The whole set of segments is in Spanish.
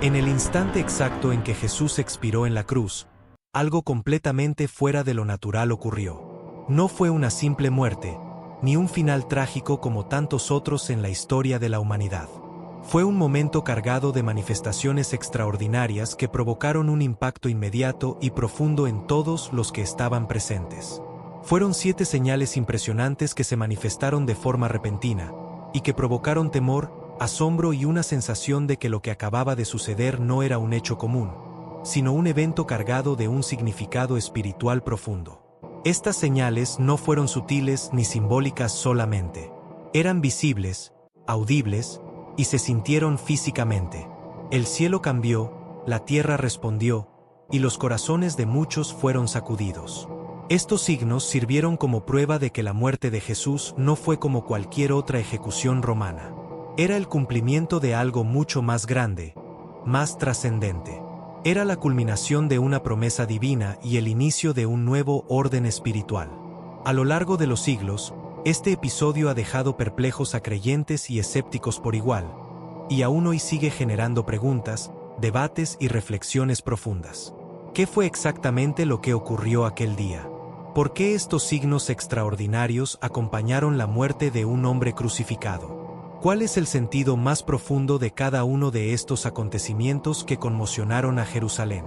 En el instante exacto en que Jesús expiró en la cruz, algo completamente fuera de lo natural ocurrió. No fue una simple muerte, ni un final trágico como tantos otros en la historia de la humanidad. Fue un momento cargado de manifestaciones extraordinarias que provocaron un impacto inmediato y profundo en todos los que estaban presentes. Fueron 7 señales impresionantes que se manifestaron de forma repentina, y que provocaron temor, asombro y una sensación de que lo que acababa de suceder no era un hecho común, sino un evento cargado de un significado espiritual profundo. Estas señales no fueron sutiles ni simbólicas solamente. Eran visibles, audibles, y se sintieron físicamente. El cielo cambió, la tierra respondió, y los corazones de muchos fueron sacudidos. Estos signos sirvieron como prueba de que la muerte de Jesús no fue como cualquier otra ejecución romana. Era el cumplimiento de algo mucho más grande, más trascendente. Era la culminación de una promesa divina y el inicio de un nuevo orden espiritual. A lo largo de los siglos, este episodio ha dejado perplejos a creyentes y escépticos por igual, y aún hoy sigue generando preguntas, debates y reflexiones profundas. ¿Qué fue exactamente lo que ocurrió aquel día? ¿Por qué estos signos extraordinarios acompañaron la muerte de un hombre crucificado? ¿Cuál es el sentido más profundo de cada uno de estos acontecimientos que conmocionaron a Jerusalén?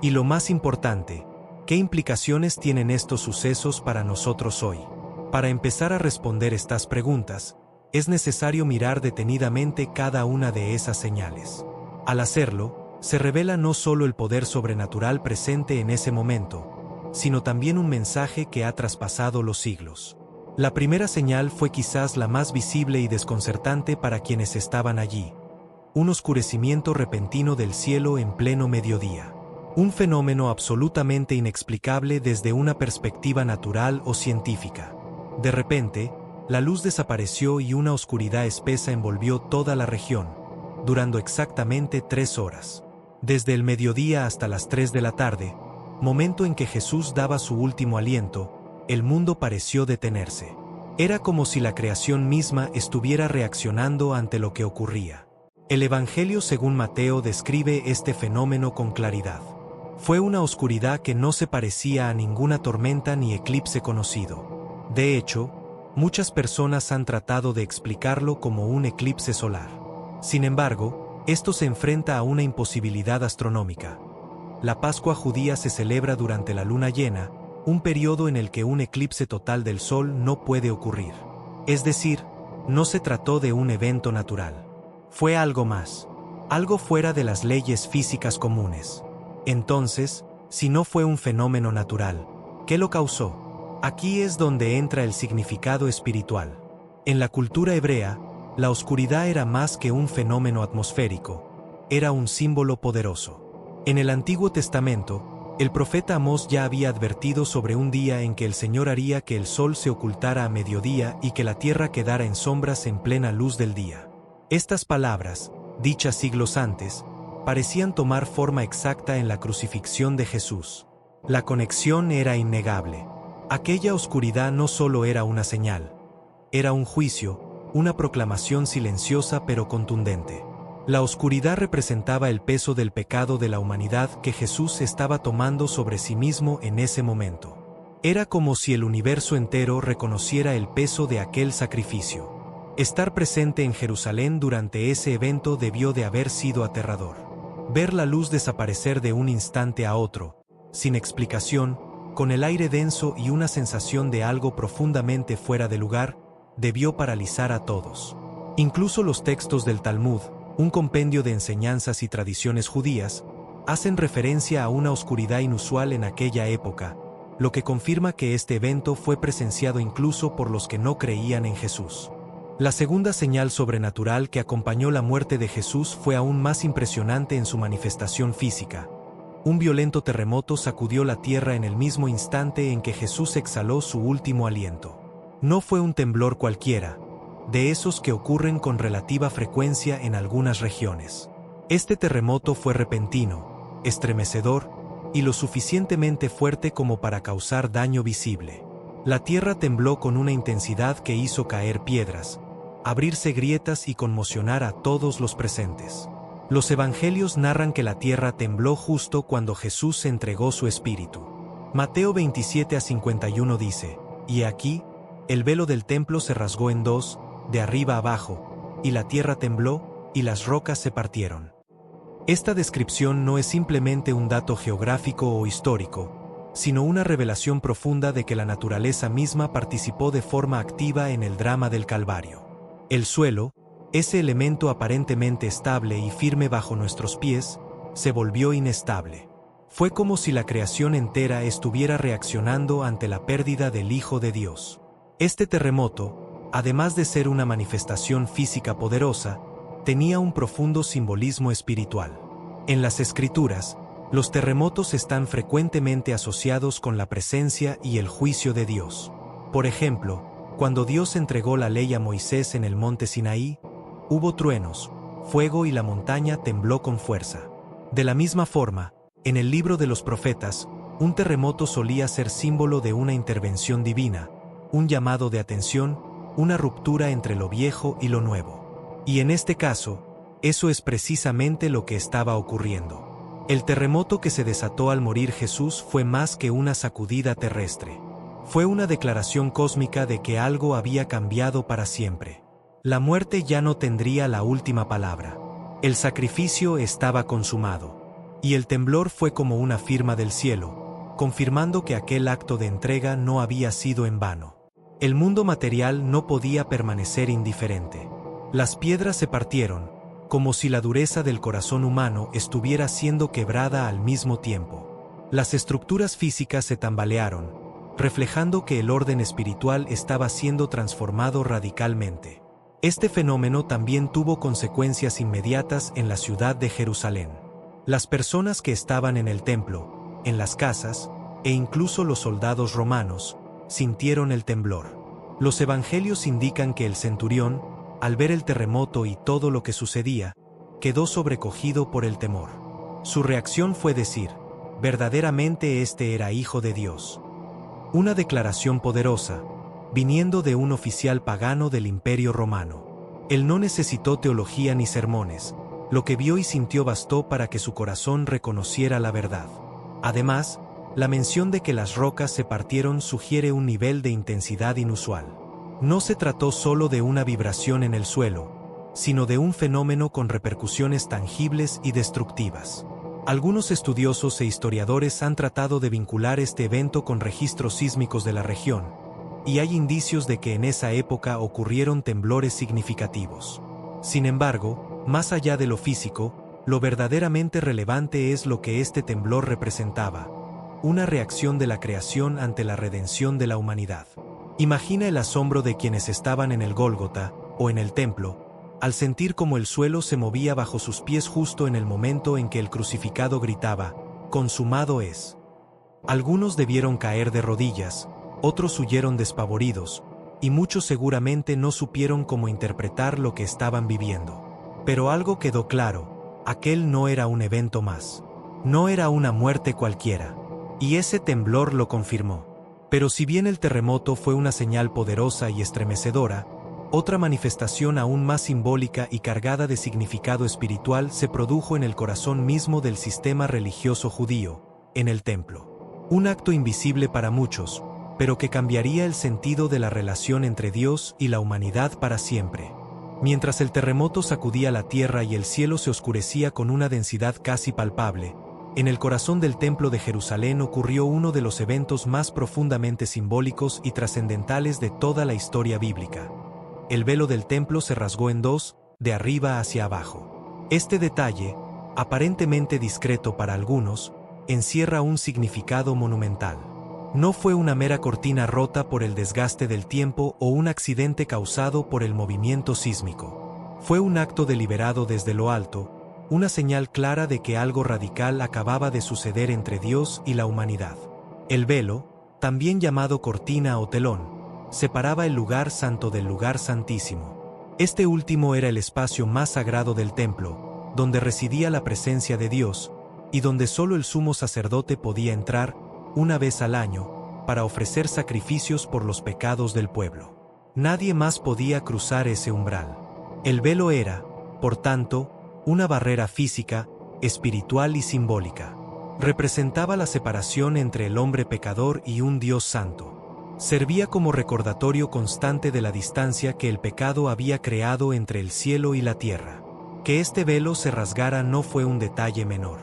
Y lo más importante, ¿qué implicaciones tienen estos sucesos para nosotros hoy? Para empezar a responder estas preguntas, es necesario mirar detenidamente cada una de esas señales. Al hacerlo, se revela no solo el poder sobrenatural presente en ese momento, sino también un mensaje que ha traspasado los siglos. La primera señal fue quizás la más visible y desconcertante para quienes estaban allí: un oscurecimiento repentino del cielo en pleno mediodía. Un fenómeno absolutamente inexplicable desde una perspectiva natural o científica. De repente, la luz desapareció y una oscuridad espesa envolvió toda la región, durando exactamente 3 horas. Desde el mediodía hasta las 3 de la tarde, momento en que Jesús daba su último aliento, el mundo pareció detenerse. Era como si la creación misma estuviera reaccionando ante lo que ocurría. El Evangelio según Mateo describe este fenómeno con claridad. Fue una oscuridad que no se parecía a ninguna tormenta ni eclipse conocido. De hecho, muchas personas han tratado de explicarlo como un eclipse solar. Sin embargo, esto se enfrenta a una imposibilidad astronómica. La Pascua judía se celebra durante la luna llena, un periodo en el que un eclipse total del Sol no puede ocurrir. Es decir, no se trató de un evento natural. Fue algo más, algo fuera de las leyes físicas comunes. Entonces, si no fue un fenómeno natural, ¿qué lo causó? Aquí es donde entra el significado espiritual. En la cultura hebrea, la oscuridad era más que un fenómeno atmosférico, era un símbolo poderoso. En el Antiguo Testamento, el profeta Amós ya había advertido sobre un día en que el Señor haría que el sol se ocultara a mediodía y que la tierra quedara en sombras en plena luz del día. Estas palabras, dichas siglos antes, parecían tomar forma exacta en la crucifixión de Jesús. La conexión era innegable. Aquella oscuridad no solo era una señal, era un juicio, una proclamación silenciosa pero contundente. La oscuridad representaba el peso del pecado de la humanidad que Jesús estaba tomando sobre sí mismo en ese momento. Era como si el universo entero reconociera el peso de aquel sacrificio. Estar presente en Jerusalén durante ese evento debió de haber sido aterrador. Ver la luz desaparecer de un instante a otro, sin explicación, con el aire denso y una sensación de algo profundamente fuera de lugar, debió paralizar a todos. Incluso los textos del Talmud, un compendio de enseñanzas y tradiciones judías, hacen referencia a una oscuridad inusual en aquella época, lo que confirma que este evento fue presenciado incluso por los que no creían en Jesús. La segunda señal sobrenatural que acompañó la muerte de Jesús fue aún más impresionante en su manifestación física. Un violento terremoto sacudió la tierra en el mismo instante en que Jesús exhaló su último aliento. No fue un temblor cualquiera, de esos que ocurren con relativa frecuencia en algunas regiones. Este terremoto fue repentino, estremecedor, y lo suficientemente fuerte como para causar daño visible. La tierra tembló con una intensidad que hizo caer piedras, abrirse grietas y conmocionar a todos los presentes. Los evangelios narran que la tierra tembló justo cuando Jesús entregó su espíritu. Mateo 27:51 dice: Y aquí, el velo del templo se rasgó en dos, de arriba abajo, y la tierra tembló, y las rocas se partieron. Esta descripción no es simplemente un dato geográfico o histórico, sino una revelación profunda de que la naturaleza misma participó de forma activa en el drama del Calvario. El suelo, ese elemento aparentemente estable y firme bajo nuestros pies, se volvió inestable. Fue como si la creación entera estuviera reaccionando ante la pérdida del Hijo de Dios. Este terremoto, además de ser una manifestación física poderosa, tenía un profundo simbolismo espiritual. En las Escrituras, los terremotos están frecuentemente asociados con la presencia y el juicio de Dios. Por ejemplo, cuando Dios entregó la ley a Moisés en el monte Sinaí, hubo truenos, fuego y la montaña tembló con fuerza. De la misma forma, en el libro de los profetas, un terremoto solía ser símbolo de una intervención divina, un llamado de atención, una ruptura entre lo viejo y lo nuevo. Y en este caso, eso es precisamente lo que estaba ocurriendo. El terremoto que se desató al morir Jesús fue más que una sacudida terrestre. Fue una declaración cósmica de que algo había cambiado para siempre. La muerte ya no tendría la última palabra. El sacrificio estaba consumado. Y el temblor fue como una firma del cielo, confirmando que aquel acto de entrega no había sido en vano. El mundo material no podía permanecer indiferente. Las piedras se partieron, como si la dureza del corazón humano estuviera siendo quebrada al mismo tiempo. Las estructuras físicas se tambalearon, reflejando que el orden espiritual estaba siendo transformado radicalmente. Este fenómeno también tuvo consecuencias inmediatas en la ciudad de Jerusalén. Las personas que estaban en el templo, en las casas, e incluso los soldados romanos, sintieron el temblor. Los evangelios indican que el centurión, al ver el terremoto y todo lo que sucedía, quedó sobrecogido por el temor. Su reacción fue decir: verdaderamente este era Hijo de Dios. Una declaración poderosa, viniendo de un oficial pagano del Imperio Romano. Él no necesitó teología ni sermones, lo que vio y sintió bastó para que su corazón reconociera la verdad. Además, la mención de que las rocas se partieron sugiere un nivel de intensidad inusual. No se trató solo de una vibración en el suelo, sino de un fenómeno con repercusiones tangibles y destructivas. Algunos estudiosos e historiadores han tratado de vincular este evento con registros sísmicos de la región, y hay indicios de que en esa época ocurrieron temblores significativos. Sin embargo, más allá de lo físico, lo verdaderamente relevante es lo que este temblor representaba: una reacción de la creación ante la redención de la humanidad. Imagina el asombro de quienes estaban en el Gólgota, o en el templo, al sentir cómo el suelo se movía bajo sus pies justo en el momento en que el crucificado gritaba: «Consumado es». Algunos debieron caer de rodillas, otros huyeron despavoridos, y muchos seguramente no supieron cómo interpretar lo que estaban viviendo. Pero algo quedó claro: aquel no era un evento más. No era una muerte cualquiera. Y ese temblor lo confirmó. Pero si bien el terremoto fue una señal poderosa y estremecedora, otra manifestación aún más simbólica y cargada de significado espiritual se produjo en el corazón mismo del sistema religioso judío, en el templo. Un acto invisible para muchos, pero que cambiaría el sentido de la relación entre Dios y la humanidad para siempre. Mientras el terremoto sacudía la tierra y el cielo se oscurecía con una densidad casi palpable, en el corazón del templo de Jerusalén ocurrió uno de los eventos más profundamente simbólicos y trascendentales de toda la historia bíblica. El velo del templo se rasgó en dos, de arriba hacia abajo. Este detalle, aparentemente discreto para algunos, encierra un significado monumental. No fue una mera cortina rota por el desgaste del tiempo o un accidente causado por el movimiento sísmico. Fue un acto deliberado desde lo alto, una señal clara de que algo radical acababa de suceder entre Dios y la humanidad. El velo, también llamado cortina o telón, separaba el lugar santo del lugar santísimo. Este último era el espacio más sagrado del templo, donde residía la presencia de Dios, y donde solo el sumo sacerdote podía entrar, una vez al año, para ofrecer sacrificios por los pecados del pueblo. Nadie más podía cruzar ese umbral. El velo era, por tanto, una barrera física, espiritual y simbólica. Representaba la separación entre el hombre pecador y un Dios santo. Servía como recordatorio constante de la distancia que el pecado había creado entre el cielo y la tierra. Que este velo se rasgara no fue un detalle menor.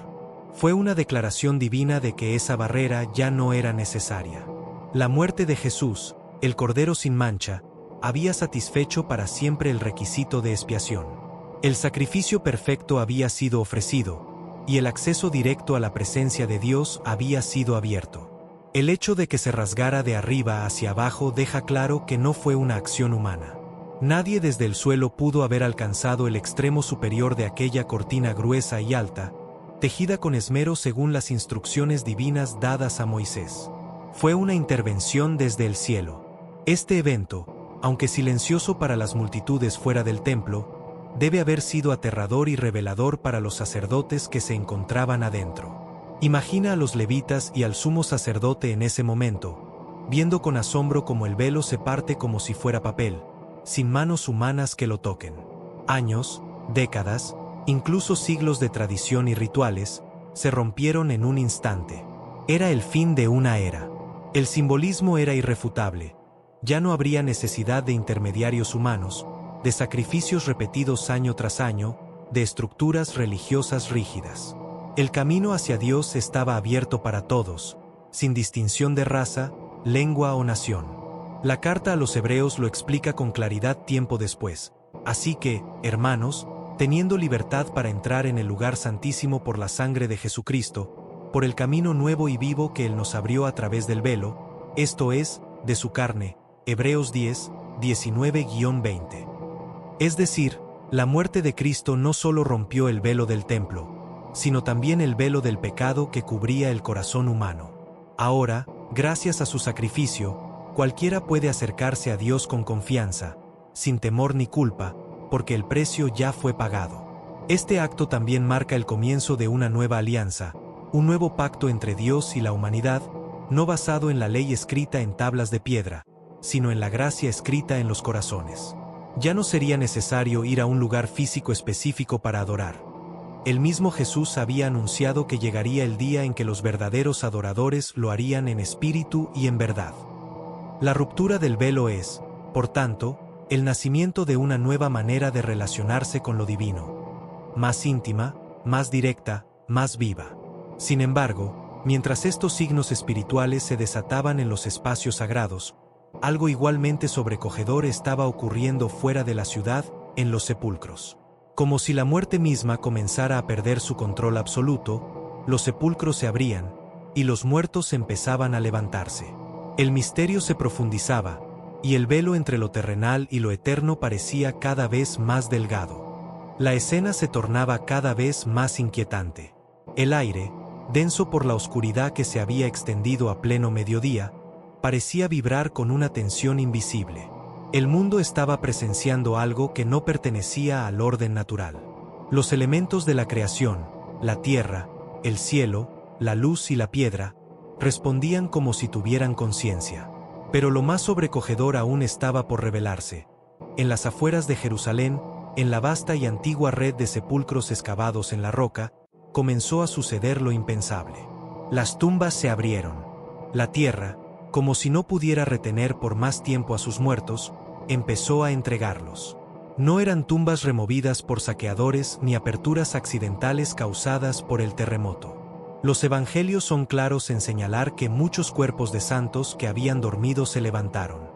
Fue una declaración divina de que esa barrera ya no era necesaria. La muerte de Jesús, el Cordero sin mancha, había satisfecho para siempre el requisito de expiación. El sacrificio perfecto había sido ofrecido, y el acceso directo a la presencia de Dios había sido abierto. El hecho de que se rasgara de arriba hacia abajo deja claro que no fue una acción humana. Nadie desde el suelo pudo haber alcanzado el extremo superior de aquella cortina gruesa y alta, tejida con esmero según las instrucciones divinas dadas a Moisés. Fue una intervención desde el cielo. Este evento, aunque silencioso para las multitudes fuera del templo, debe haber sido aterrador y revelador para los sacerdotes que se encontraban adentro. Imagina a los levitas y al sumo sacerdote en ese momento, viendo con asombro cómo el velo se parte como si fuera papel, sin manos humanas que lo toquen. Años, décadas, incluso siglos de tradición y rituales, se rompieron en un instante. Era el fin de una era. El simbolismo era irrefutable. Ya no habría necesidad de intermediarios humanos, de sacrificios repetidos año tras año, de estructuras religiosas rígidas. El camino hacia Dios estaba abierto para todos, sin distinción de raza, lengua o nación. La carta a los hebreos lo explica con claridad tiempo después. Así que, hermanos, teniendo libertad para entrar en el lugar santísimo por la sangre de Jesucristo, por el camino nuevo y vivo que Él nos abrió a través del velo, esto es, de su carne, Hebreos 10, 19-20. Es decir, la muerte de Cristo no solo rompió el velo del templo, sino también el velo del pecado que cubría el corazón humano. Ahora, gracias a su sacrificio, cualquiera puede acercarse a Dios con confianza, sin temor ni culpa, porque el precio ya fue pagado. Este acto también marca el comienzo de una nueva alianza, un nuevo pacto entre Dios y la humanidad, no basado en la ley escrita en tablas de piedra, sino en la gracia escrita en los corazones. Ya no sería necesario ir a un lugar físico específico para adorar. El mismo Jesús había anunciado que llegaría el día en que los verdaderos adoradores lo harían en espíritu y en verdad. La ruptura del velo es, por tanto, el nacimiento de una nueva manera de relacionarse con lo divino. Más íntima, más directa, más viva. Sin embargo, mientras estos signos espirituales se desataban en los espacios sagrados, algo igualmente sobrecogedor estaba ocurriendo fuera de la ciudad, en los sepulcros. Como si la muerte misma comenzara a perder su control absoluto, los sepulcros se abrían, y los muertos empezaban a levantarse. El misterio se profundizaba, y el velo entre lo terrenal y lo eterno parecía cada vez más delgado. La escena se tornaba cada vez más inquietante. El aire, denso por la oscuridad que se había extendido a pleno mediodía, parecía vibrar con una tensión invisible. El mundo estaba presenciando algo que no pertenecía al orden natural. Los elementos de la creación, la tierra, el cielo, la luz y la piedra, respondían como si tuvieran conciencia. Pero lo más sobrecogedor aún estaba por revelarse. En las afueras de Jerusalén, en la vasta y antigua red de sepulcros excavados en la roca, comenzó a suceder lo impensable. Las tumbas se abrieron. La tierra, como si no pudiera retener por más tiempo a sus muertos, empezó a entregarlos. No eran tumbas removidas por saqueadores ni aperturas accidentales causadas por el terremoto. Los evangelios son claros en señalar que muchos cuerpos de santos que habían dormido se levantaron.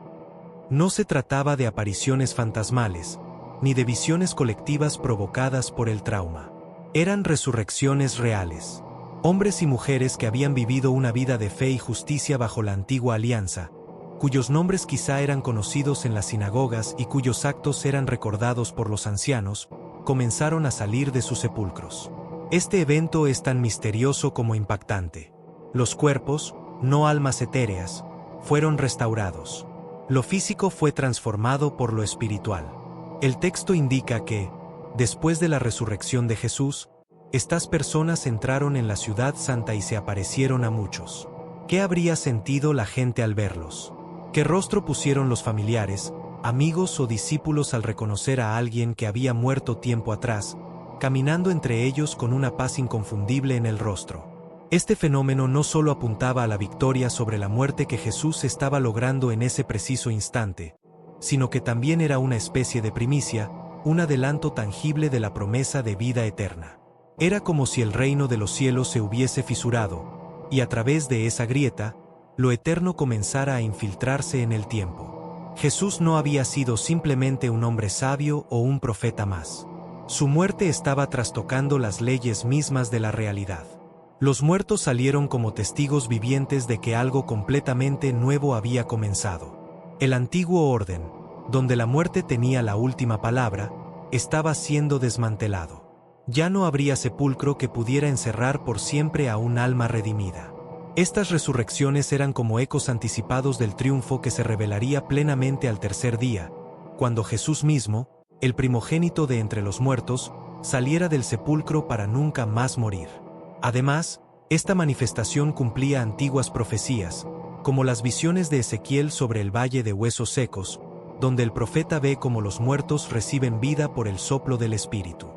No se trataba de apariciones fantasmales, ni de visiones colectivas provocadas por el trauma. Eran resurrecciones reales. Hombres y mujeres que habían vivido una vida de fe y justicia bajo la antigua alianza, cuyos nombres quizá eran conocidos en las sinagogas y cuyos actos eran recordados por los ancianos, comenzaron a salir de sus sepulcros. Este evento es tan misterioso como impactante. Los cuerpos, no almas etéreas, fueron restaurados. Lo físico fue transformado por lo espiritual. El texto indica que, después de la resurrección de Jesús, estas personas entraron en la ciudad santa y se aparecieron a muchos. ¿Qué habría sentido la gente al verlos? ¿Qué rostro pusieron los familiares, amigos o discípulos al reconocer a alguien que había muerto tiempo atrás, caminando entre ellos con una paz inconfundible en el rostro. Este fenómeno no solo apuntaba a la victoria sobre la muerte que Jesús estaba logrando en ese preciso instante, sino que también era una especie de primicia, un adelanto tangible de la promesa de vida eterna. Era como si el reino de los cielos se hubiese fisurado, y a través de esa grieta, lo eterno comenzara a infiltrarse en el tiempo. Jesús no había sido simplemente un hombre sabio o un profeta más. Su muerte estaba trastocando las leyes mismas de la realidad. Los muertos salieron como testigos vivientes de que algo completamente nuevo había comenzado. El antiguo orden, donde la muerte tenía la última palabra, estaba siendo desmantelado. Ya no habría sepulcro que pudiera encerrar por siempre a un alma redimida. Estas resurrecciones eran como ecos anticipados del triunfo que se revelaría plenamente al tercer día, cuando Jesús mismo, el primogénito de entre los muertos, saliera del sepulcro para nunca más morir. Además, esta manifestación cumplía antiguas profecías, como las visiones de Ezequiel sobre el valle de huesos secos, donde el profeta ve cómo los muertos reciben vida por el soplo del Espíritu.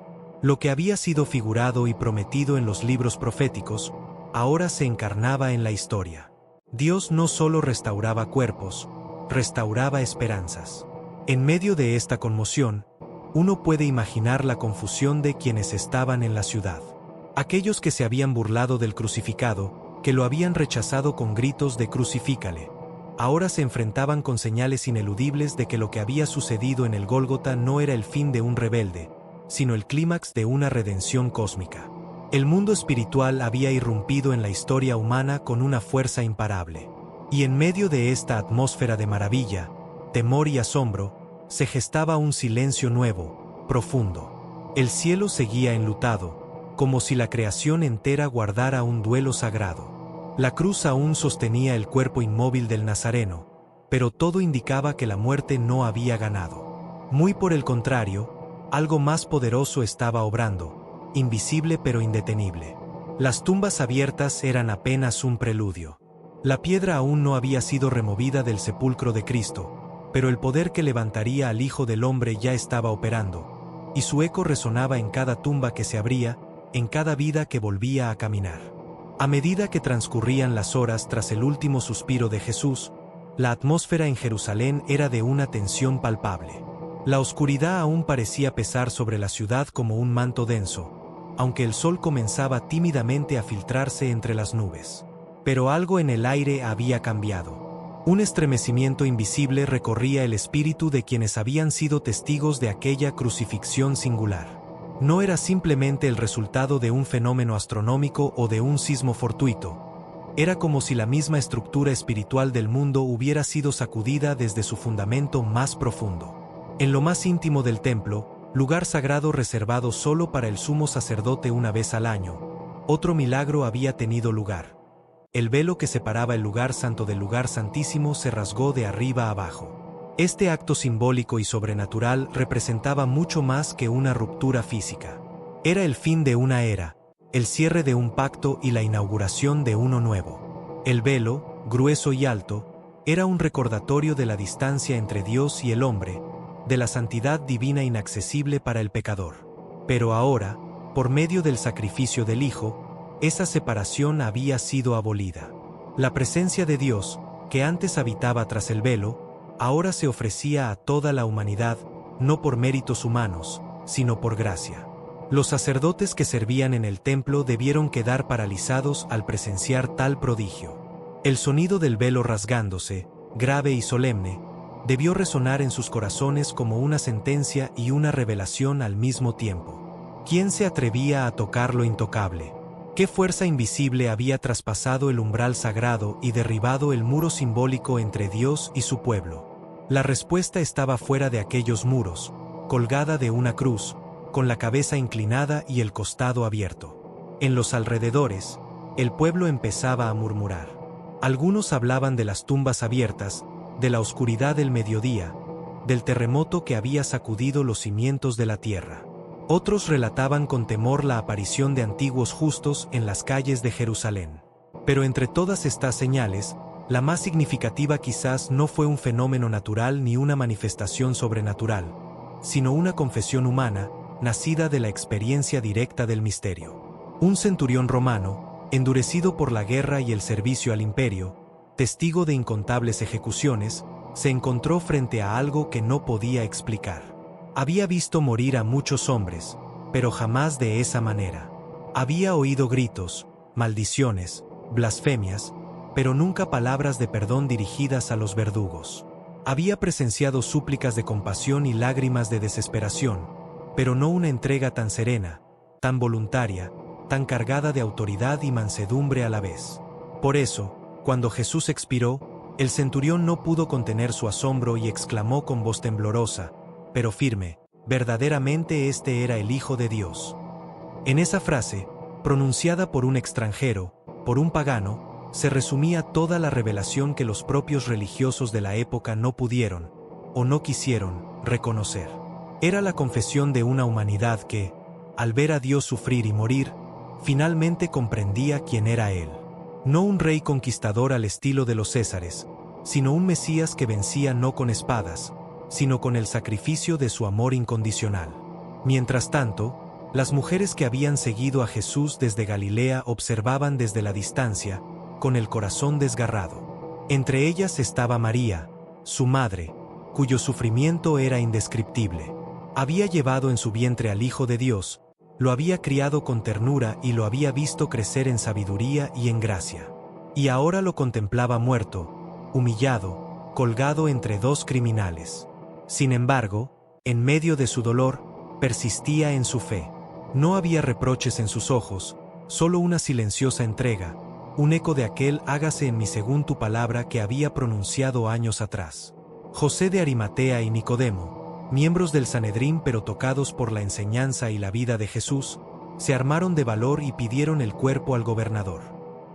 Lo que había sido figurado y prometido en los libros proféticos, ahora se encarnaba en la historia. Dios no solo restauraba cuerpos, restauraba esperanzas. En medio de esta conmoción, uno puede imaginar la confusión de quienes estaban en la ciudad. Aquellos que se habían burlado del crucificado, que lo habían rechazado con gritos de «crucifícale», ahora se enfrentaban con señales ineludibles de que lo que había sucedido en el Gólgota no era el fin de un rebelde, sino el clímax de una redención cósmica. El mundo espiritual había irrumpido en la historia humana con una fuerza imparable. Y en medio de esta atmósfera de maravilla, temor y asombro, se gestaba un silencio nuevo, profundo. El cielo seguía enlutado, como si la creación entera guardara un duelo sagrado. La cruz aún sostenía el cuerpo inmóvil del Nazareno, pero todo indicaba que la muerte no había ganado. Muy por el contrario, algo más poderoso estaba obrando, invisible pero indetenible. Las tumbas abiertas eran apenas un preludio. La piedra aún no había sido removida del sepulcro de Cristo, pero el poder que levantaría al Hijo del Hombre ya estaba operando, y su eco resonaba en cada tumba que se abría, en cada vida que volvía a caminar. A medida que transcurrían las horas tras el último suspiro de Jesús, la atmósfera en Jerusalén era de una tensión palpable. La oscuridad aún parecía pesar sobre la ciudad como un manto denso, aunque el sol comenzaba tímidamente a filtrarse entre las nubes. Pero algo en el aire había cambiado. Un estremecimiento invisible recorría el espíritu de quienes habían sido testigos de aquella crucifixión singular. No era simplemente el resultado de un fenómeno astronómico o de un sismo fortuito. Era como si la misma estructura espiritual del mundo hubiera sido sacudida desde su fundamento más profundo. En lo más íntimo del templo, lugar sagrado reservado solo para el sumo sacerdote una vez al año, otro milagro había tenido lugar. El velo que separaba el lugar santo del lugar santísimo se rasgó de arriba a abajo. Este acto simbólico y sobrenatural representaba mucho más que una ruptura física. Era el fin de una era, el cierre de un pacto y la inauguración de uno nuevo. El velo, grueso y alto, era un recordatorio de la distancia entre Dios y el hombre, de la santidad divina inaccesible para el pecador. Pero ahora, por medio del sacrificio del Hijo, esa separación había sido abolida. La presencia de Dios, que antes habitaba tras el velo, ahora se ofrecía a toda la humanidad, no por méritos humanos, sino por gracia. Los sacerdotes que servían en el templo debieron quedar paralizados al presenciar tal prodigio. El sonido del velo rasgándose, grave y solemne, debió resonar en sus corazones como una sentencia y una revelación al mismo tiempo. ¿Quién se atrevía a tocar lo intocable? ¿Qué fuerza invisible había traspasado el umbral sagrado y derribado el muro simbólico entre Dios y su pueblo? La respuesta estaba fuera de aquellos muros, colgada de una cruz, con la cabeza inclinada y el costado abierto. En los alrededores, el pueblo empezaba a murmurar. Algunos hablaban de las tumbas abiertas, de la oscuridad del mediodía, del terremoto que había sacudido los cimientos de la tierra. Otros relataban con temor la aparición de antiguos justos en las calles de Jerusalén. Pero entre todas estas señales, la más significativa quizás no fue un fenómeno natural ni una manifestación sobrenatural, sino una confesión humana, nacida de la experiencia directa del misterio. Un centurión romano, endurecido por la guerra y el servicio al imperio, testigo de incontables ejecuciones, se encontró frente a algo que no podía explicar. Había visto morir a muchos hombres, pero jamás de esa manera. Había oído gritos, maldiciones, blasfemias, pero nunca palabras de perdón dirigidas a los verdugos. Había presenciado súplicas de compasión y lágrimas de desesperación, pero no una entrega tan serena, tan voluntaria, tan cargada de autoridad y mansedumbre a la vez. Por eso, cuando Jesús expiró, el centurión no pudo contener su asombro y exclamó con voz temblorosa, pero firme: verdaderamente este era el Hijo de Dios. En esa frase, pronunciada por un extranjero, por un pagano, se resumía toda la revelación que los propios religiosos de la época no pudieron, o no quisieron, reconocer. Era la confesión de una humanidad que, al ver a Dios sufrir y morir, finalmente comprendía quién era Él. No un rey conquistador al estilo de los Césares, sino un Mesías que vencía no con espadas, sino con el sacrificio de su amor incondicional. Mientras tanto, las mujeres que habían seguido a Jesús desde Galilea observaban desde la distancia, con el corazón desgarrado. Entre ellas estaba María, su madre, cuyo sufrimiento era indescriptible. Había llevado en su vientre al Hijo de Dios, lo había criado con ternura y lo había visto crecer en sabiduría y en gracia. Y ahora lo contemplaba muerto, humillado, colgado entre dos criminales. Sin embargo, en medio de su dolor, persistía en su fe. No había reproches en sus ojos, solo una silenciosa entrega, un eco de aquel "hágase en mí según tu palabra" que había pronunciado años atrás. José de Arimatea y Nicodemo, miembros del Sanedrín pero tocados por la enseñanza y la vida de Jesús, se armaron de valor y pidieron el cuerpo al gobernador.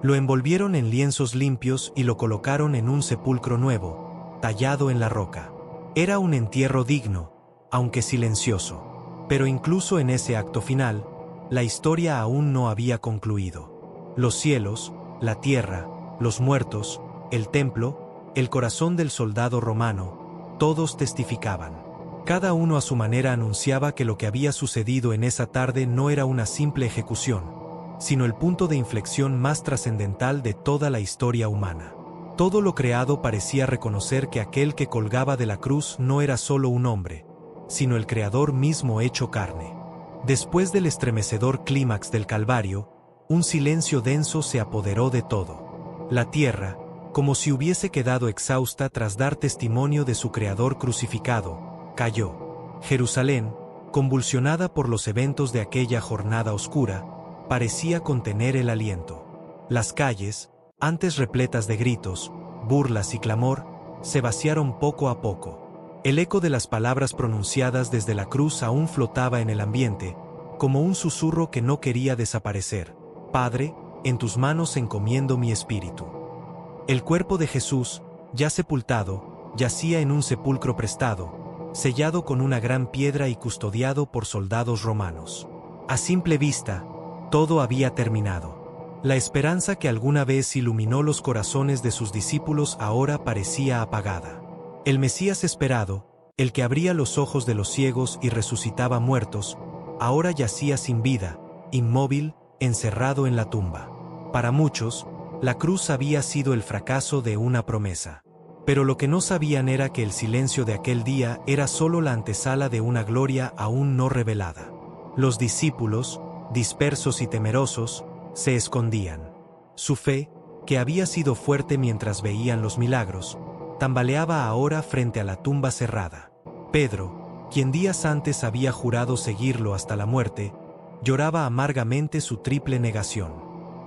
Lo envolvieron en lienzos limpios y lo colocaron en un sepulcro nuevo, tallado en la roca. Era un entierro digno, aunque silencioso. Pero incluso en ese acto final, la historia aún no había concluido. Los cielos, la tierra, los muertos, el templo, el corazón del soldado romano, todos testificaban. Cada uno a su manera anunciaba que lo que había sucedido en esa tarde no era una simple ejecución, sino el punto de inflexión más trascendental de toda la historia humana. Todo lo creado parecía reconocer que aquel que colgaba de la cruz no era solo un hombre, sino el Creador mismo hecho carne. Después del estremecedor clímax del Calvario, un silencio denso se apoderó de todo. La tierra, como si hubiese quedado exhausta tras dar testimonio de su Creador crucificado, cayó. Jerusalén, convulsionada por los eventos de aquella jornada oscura, parecía contener el aliento. Las calles, antes repletas de gritos, burlas y clamor, se vaciaron poco a poco. El eco de las palabras pronunciadas desde la cruz aún flotaba en el ambiente, como un susurro que no quería desaparecer: Padre, en tus manos encomiendo mi espíritu. El cuerpo de Jesús, ya sepultado, yacía en un sepulcro prestado, sellado con una gran piedra y custodiado por soldados romanos. A simple vista, todo había terminado. La esperanza que alguna vez iluminó los corazones de sus discípulos ahora parecía apagada. El Mesías esperado, el que abría los ojos de los ciegos y resucitaba muertos, ahora yacía sin vida, inmóvil, encerrado en la tumba. Para muchos, la cruz había sido el fracaso de una promesa. Pero lo que no sabían era que el silencio de aquel día era solo la antesala de una gloria aún no revelada. Los discípulos, dispersos y temerosos, se escondían. Su fe, que había sido fuerte mientras veían los milagros, tambaleaba ahora frente a la tumba cerrada. Pedro, quien días antes había jurado seguirlo hasta la muerte, lloraba amargamente su triple negación.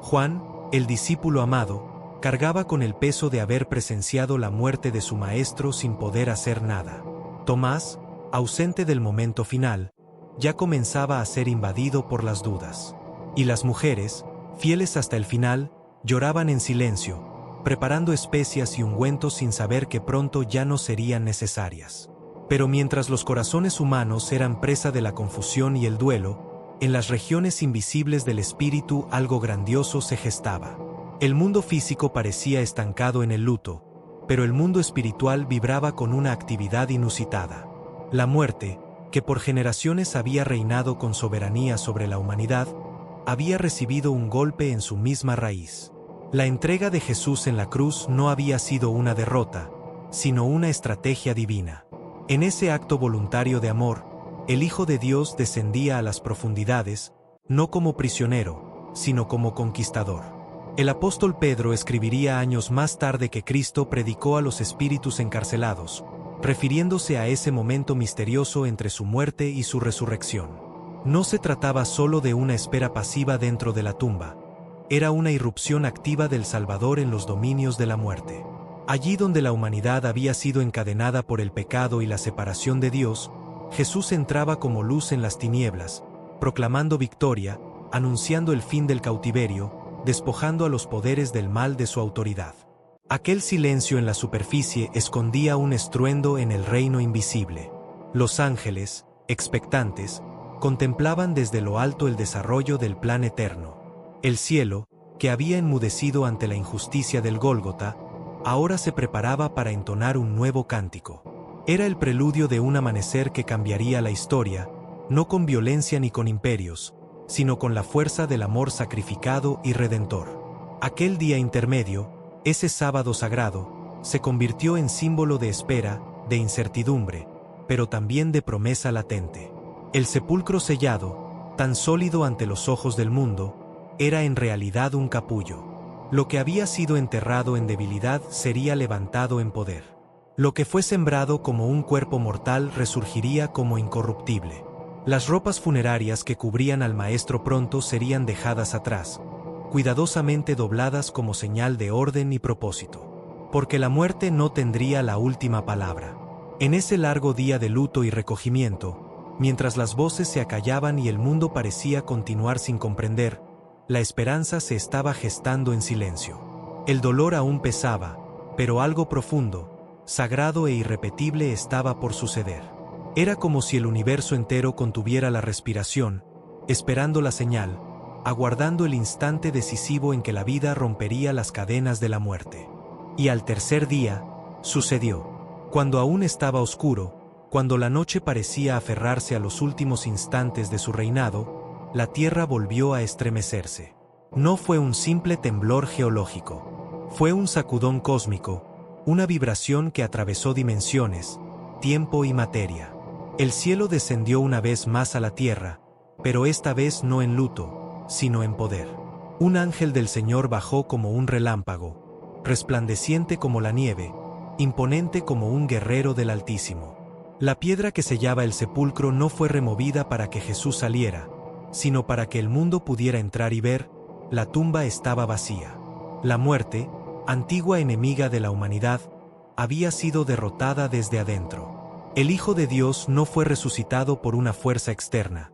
Juan, el discípulo amado, cargaba con el peso de haber presenciado la muerte de su maestro sin poder hacer nada. Tomás, ausente del momento final, ya comenzaba a ser invadido por las dudas. Y las mujeres, fieles hasta el final, lloraban en silencio, preparando especias y ungüentos sin saber que pronto ya no serían necesarias. Pero mientras los corazones humanos eran presa de la confusión y el duelo, en las regiones invisibles del espíritu algo grandioso se gestaba. El mundo físico parecía estancado en el luto, pero el mundo espiritual vibraba con una actividad inusitada. La muerte, que por generaciones había reinado con soberanía sobre la humanidad, había recibido un golpe en su misma raíz. La entrega de Jesús en la cruz no había sido una derrota, sino una estrategia divina. En ese acto voluntario de amor, el Hijo de Dios descendía a las profundidades, no como prisionero, sino como conquistador. El apóstol Pedro escribiría años más tarde que Cristo predicó a los espíritus encarcelados, refiriéndose a ese momento misterioso entre su muerte y su resurrección. No se trataba solo de una espera pasiva dentro de la tumba, era una irrupción activa del Salvador en los dominios de la muerte. Allí donde la humanidad había sido encadenada por el pecado y la separación de Dios, Jesús entraba como luz en las tinieblas, proclamando victoria, anunciando el fin del cautiverio, despojando a los poderes del mal de su autoridad. Aquel silencio en la superficie escondía un estruendo en el reino invisible. Los ángeles, expectantes, contemplaban desde lo alto el desarrollo del plan eterno. El cielo, que había enmudecido ante la injusticia del Gólgota, ahora se preparaba para entonar un nuevo cántico. Era el preludio de un amanecer que cambiaría la historia, no con violencia ni con imperios, sino con la fuerza del amor sacrificado y redentor. Aquel día intermedio, ese sábado sagrado, se convirtió en símbolo de espera, de incertidumbre, pero también de promesa latente. El sepulcro sellado, tan sólido ante los ojos del mundo, era en realidad un capullo. Lo que había sido enterrado en debilidad sería levantado en poder. Lo que fue sembrado como un cuerpo mortal resurgiría como incorruptible. Las ropas funerarias que cubrían al Maestro pronto serían dejadas atrás, cuidadosamente dobladas como señal de orden y propósito. Porque la muerte no tendría la última palabra. En ese largo día de luto y recogimiento, mientras las voces se acallaban y el mundo parecía continuar sin comprender, la esperanza se estaba gestando en silencio. El dolor aún pesaba, pero algo profundo, sagrado e irrepetible estaba por suceder. Era como si el universo entero contuviera la respiración, esperando la señal, aguardando el instante decisivo en que la vida rompería las cadenas de la muerte. Y al tercer día, sucedió. Cuando aún estaba oscuro, cuando la noche parecía aferrarse a los últimos instantes de su reinado, la tierra volvió a estremecerse. No fue un simple temblor geológico. Fue un sacudón cósmico, una vibración que atravesó dimensiones, tiempo y materia. El cielo descendió una vez más a la tierra, pero esta vez no en luto, sino en poder. Un ángel del Señor bajó como un relámpago, resplandeciente como la nieve, imponente como un guerrero del Altísimo. La piedra que sellaba el sepulcro no fue removida para que Jesús saliera, sino para que el mundo pudiera entrar y ver, la tumba estaba vacía. La muerte, antigua enemiga de la humanidad, había sido derrotada desde adentro. El Hijo de Dios no fue resucitado por una fuerza externa.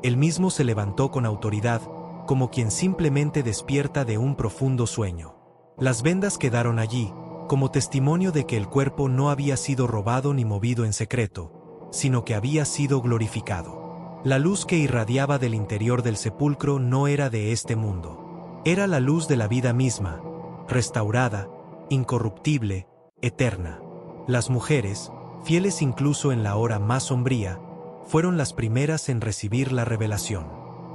Él mismo se levantó con autoridad, como quien simplemente despierta de un profundo sueño. Las vendas quedaron allí, como testimonio de que el cuerpo no había sido robado ni movido en secreto, sino que había sido glorificado. La luz que irradiaba del interior del sepulcro no era de este mundo. Era la luz de la vida misma, restaurada, incorruptible, eterna. Las mujeres, fieles incluso en la hora más sombría, fueron las primeras en recibir la revelación.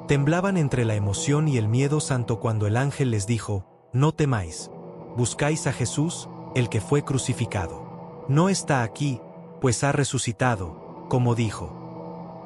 Temblaban entre la emoción y el miedo santo cuando el ángel les dijo: «No temáis. Buscáis a Jesús, el que fue crucificado. No está aquí, pues ha resucitado, como dijo».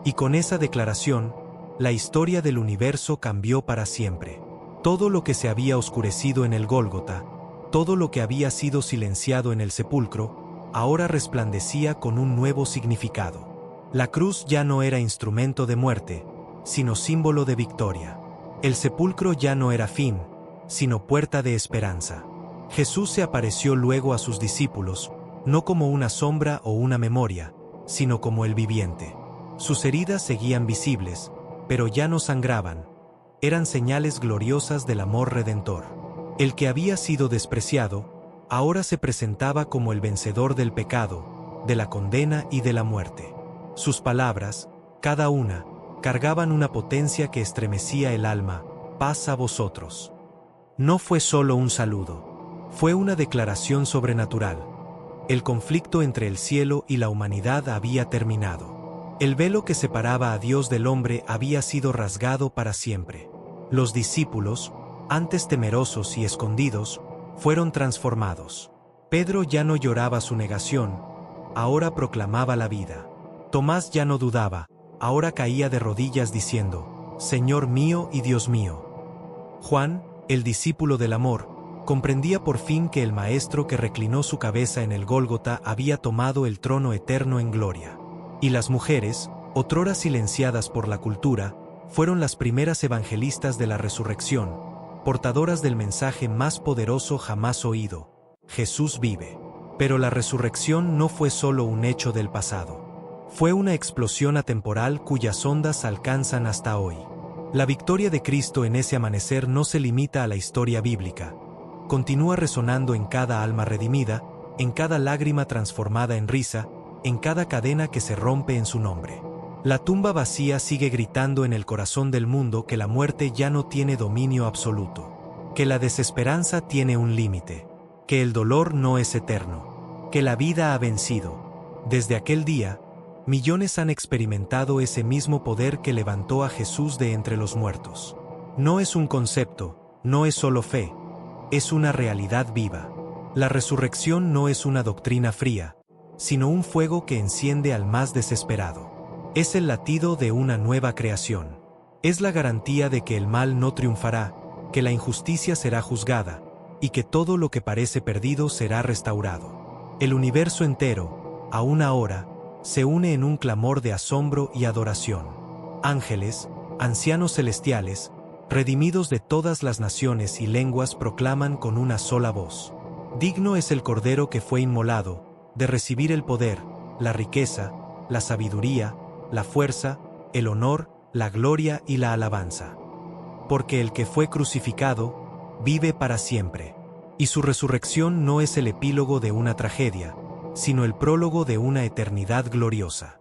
Y con esa declaración, la historia del universo cambió para siempre. Todo lo que se había oscurecido en el Gólgota, todo lo que había sido silenciado en el sepulcro, ahora resplandecía con un nuevo significado. La cruz ya no era instrumento de muerte, sino símbolo de victoria. El sepulcro ya no era fin, sino puerta de esperanza. Jesús se apareció luego a sus discípulos, no como una sombra o una memoria, sino como el viviente. Sus heridas seguían visibles, pero ya no sangraban. Eran señales gloriosas del amor redentor. El que había sido despreciado, ahora se presentaba como el vencedor del pecado, de la condena y de la muerte. Sus palabras, cada una, cargaban una potencia que estremecía el alma: «Paz a vosotros». No fue solo un saludo, fue una declaración sobrenatural. El conflicto entre el cielo y la humanidad había terminado. El velo que separaba a Dios del hombre había sido rasgado para siempre. Los discípulos, antes temerosos y escondidos, fueron transformados. Pedro ya no lloraba su negación, ahora proclamaba la vida. Tomás ya no dudaba, ahora caía de rodillas diciendo, Señor mío y Dios mío. Juan, el discípulo del amor, comprendía por fin que el Maestro que reclinó su cabeza en el Gólgota había tomado el trono eterno en gloria. Y las mujeres, otrora silenciadas por la cultura, fueron las primeras evangelistas de la resurrección, portadoras del mensaje más poderoso jamás oído: Jesús vive. Pero la resurrección no fue solo un hecho del pasado. Fue una explosión atemporal cuyas ondas alcanzan hasta hoy. La victoria de Cristo en ese amanecer no se limita a la historia bíblica. Continúa resonando en cada alma redimida, en cada lágrima transformada en risa, en cada cadena que se rompe en su nombre. La tumba vacía sigue gritando en el corazón del mundo que la muerte ya no tiene dominio absoluto, que la desesperanza tiene un límite, que el dolor no es eterno, que la vida ha vencido. Desde aquel día, millones han experimentado ese mismo poder que levantó a Jesús de entre los muertos. No es un concepto, no es solo fe, es una realidad viva. La resurrección no es una doctrina fría, sino un fuego que enciende al más desesperado. Es el latido de una nueva creación. Es la garantía de que el mal no triunfará, que la injusticia será juzgada, y que todo lo que parece perdido será restaurado. El universo entero, aún ahora, se une en un clamor de asombro y adoración. Ángeles, ancianos celestiales, redimidos de todas las naciones y lenguas proclaman con una sola voz: digno es el Cordero que fue inmolado, de recibir el poder, la riqueza, la sabiduría, la fuerza, el honor, la gloria y la alabanza. Porque el que fue crucificado, vive para siempre. Y su resurrección no es el epílogo de una tragedia, sino el prólogo de una eternidad gloriosa.